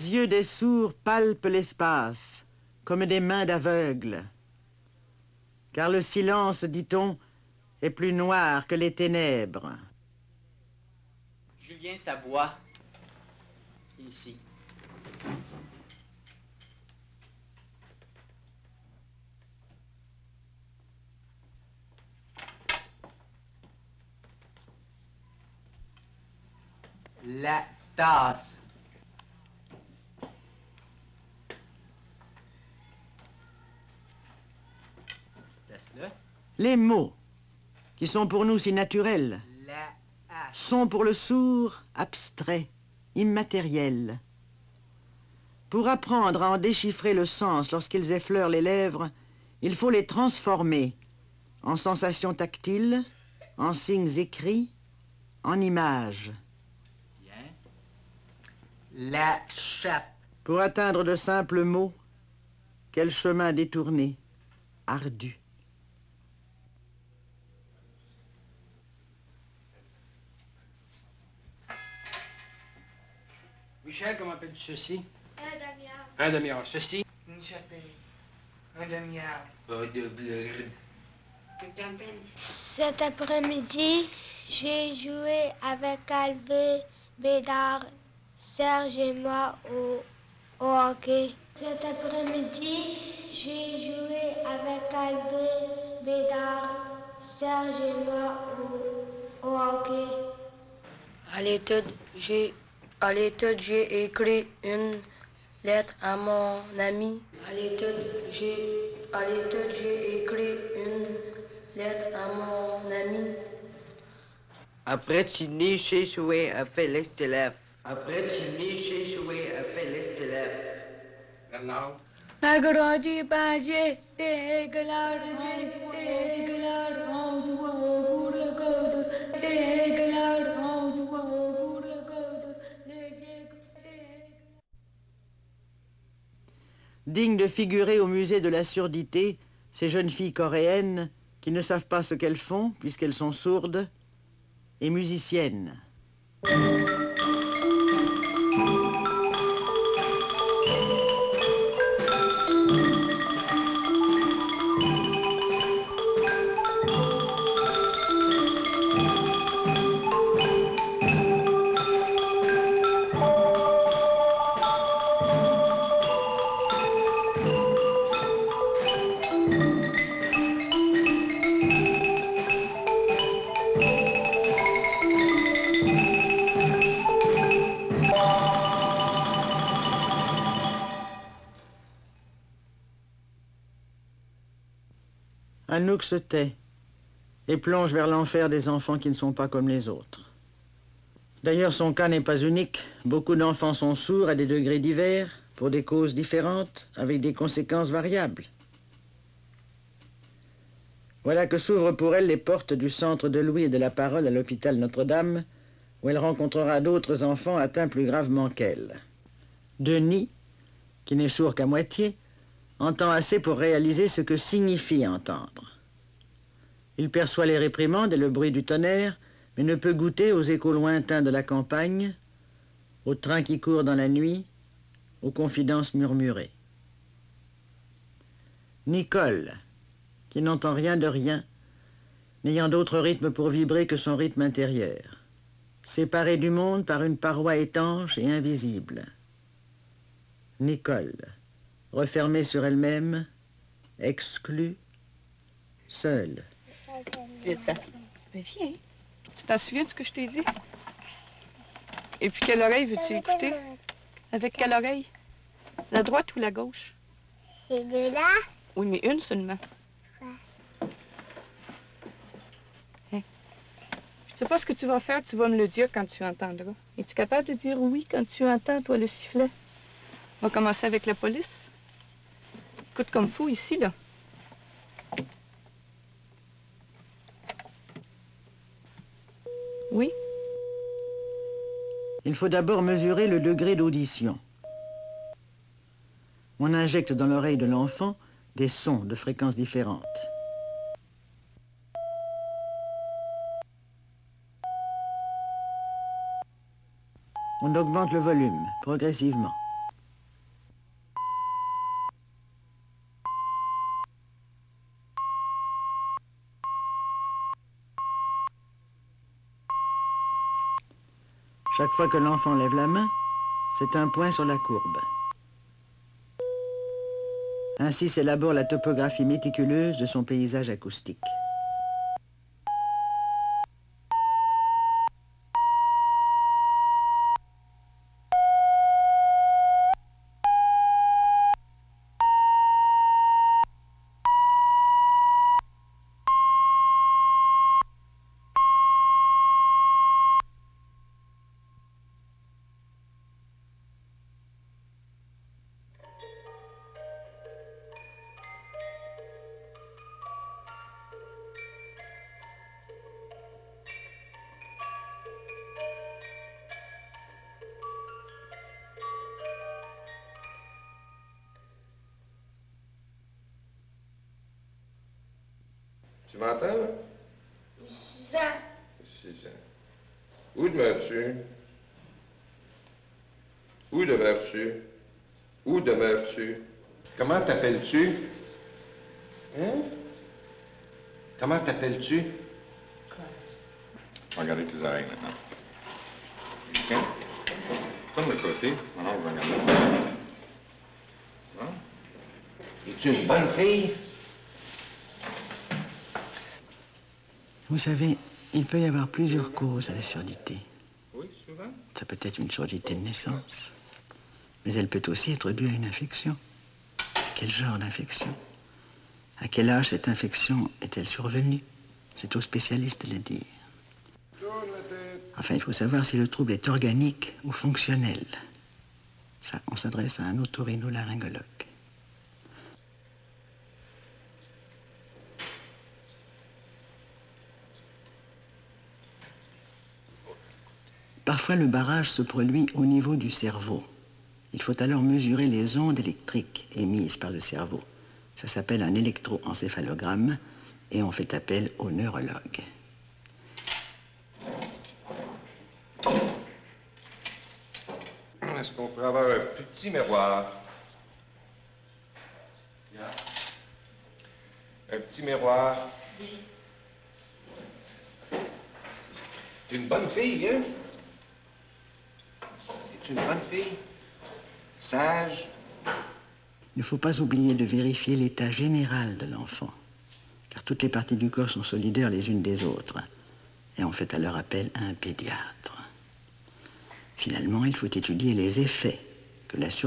Les yeux des sourds palpent l'espace, comme des mains d'aveugles. Car le silence, dit-on, est plus noir que les ténèbres. Julien Savoie, ici. La tasse. Laisse-le. Les mots, qui sont pour nous si naturels, La hache. sont pour le sourd abstraits, immatériels. Pour apprendre à en déchiffrer le sens lorsqu'ils effleurent les lèvres, il faut les transformer en sensations tactiles, en signes écrits, en images. Bien. La chape. Pour atteindre de simples mots, quel chemin détourné, ardu. Michel, comment appelles-tu ceci? Un demi-heure. Un demi-heure. Ceci? Une chapelle. Un demi-heure. Pas de bleu. Cet après-midi, j'ai joué avec Albert Bédard, Serge et moi au hockey. Cet après-midi, j'ai joué avec Albert Bédard, Serge et moi au hockey. À l'étude, j'ai écrit une lettre à mon ami. À l'étude, j'ai écrit une lettre à mon ami. Après dîner, j'ai joué à Félix Delef. Après dîner, j'ai joué à Félix Delef. Maintenant? Agrandi bangé, dégueulasse, Digne de figurer au musée de la surdité, ces jeunes filles coréennes qui ne savent pas ce qu'elles font puisqu'elles sont sourdes et musiciennes. Anouk se tait et plonge vers l'enfer des enfants qui ne sont pas comme les autres. D'ailleurs, son cas n'est pas unique. Beaucoup d'enfants sont sourds à des degrés divers, pour des causes différentes, avec des conséquences variables. Voilà que s'ouvrent pour elle les portes du Centre de l'Ouïe et de la Parole à l'hôpital Notre-Dame, où elle rencontrera d'autres enfants atteints plus gravement qu'elle. Denis, qui n'est sourd qu'à moitié, entend assez pour réaliser ce que signifie entendre. Il perçoit les réprimandes et le bruit du tonnerre, mais ne peut goûter aux échos lointains de la campagne, aux trains qui courent dans la nuit, aux confidences murmurées. Nicole, qui n'entend rien de rien, n'ayant d'autre rythme pour vibrer que son rythme intérieur, séparée du monde par une paroi étanche et invisible. Nicole, refermée sur elle-même, exclue, seule. Mais viens. Tu t'en souviens de ce que je t'ai dit? Et puis quelle oreille veux-tu écouter? Avec quelle oreille? La droite ou la gauche? Ces deux-là? Oui, mais une seulement. Hein? Je sais pas ce que tu vas faire, tu vas me le dire quand tu entendras. Es-tu capable de dire oui quand tu entends, toi, le sifflet? On va commencer avec la police. Écoute comme fou ici, là. Oui? Il faut d'abord mesurer le degré d'audition. On injecte dans l'oreille de l'enfant des sons de fréquences différentes. On augmente le volume progressivement. Chaque fois que l'enfant lève la main, c'est un point sur la courbe. Ainsi s'élabore la topographie méticuleuse de son paysage acoustique. Tu m'entends, là? 6 ans. 6 ans. Où demeures-tu? Où demeures-tu? Où demeures-tu? Comment t'appelles-tu? Hein? Comment t'appelles-tu? On va regarder tes oreilles maintenant. OK? Tourne le côté. Maintenant, on va regarder. Hein? Es-tu une bonne fille? Vous savez, il peut y avoir plusieurs causes à la surdité. Oui, souvent. Ça peut être une surdité de naissance, mais elle peut aussi être due à une infection. Quel genre d'infection? À quel âge cette infection est-elle survenue? C'est aux spécialistes de le dire. Enfin, il faut savoir si le trouble est organique ou fonctionnel. Ça, on s'adresse à un otorhinolaryngologue. Parfois, le barrage se produit au niveau du cerveau. Il faut alors mesurer les ondes électriques émises par le cerveau. Ça s'appelle un électroencéphalogramme et on fait appel au neurologue. Est-ce qu'on pourrait avoir un petit miroir? Un petit miroir. Oui. T'es une bonne fille, hein? Es-tu une bonne fille? Sage? Il ne faut pas oublier de vérifier l'état général de l'enfant, car toutes les parties du corps sont solidaires les unes des autres, et on fait alors appel à un pédiatre. Finalement, il faut étudier les effets que la surdité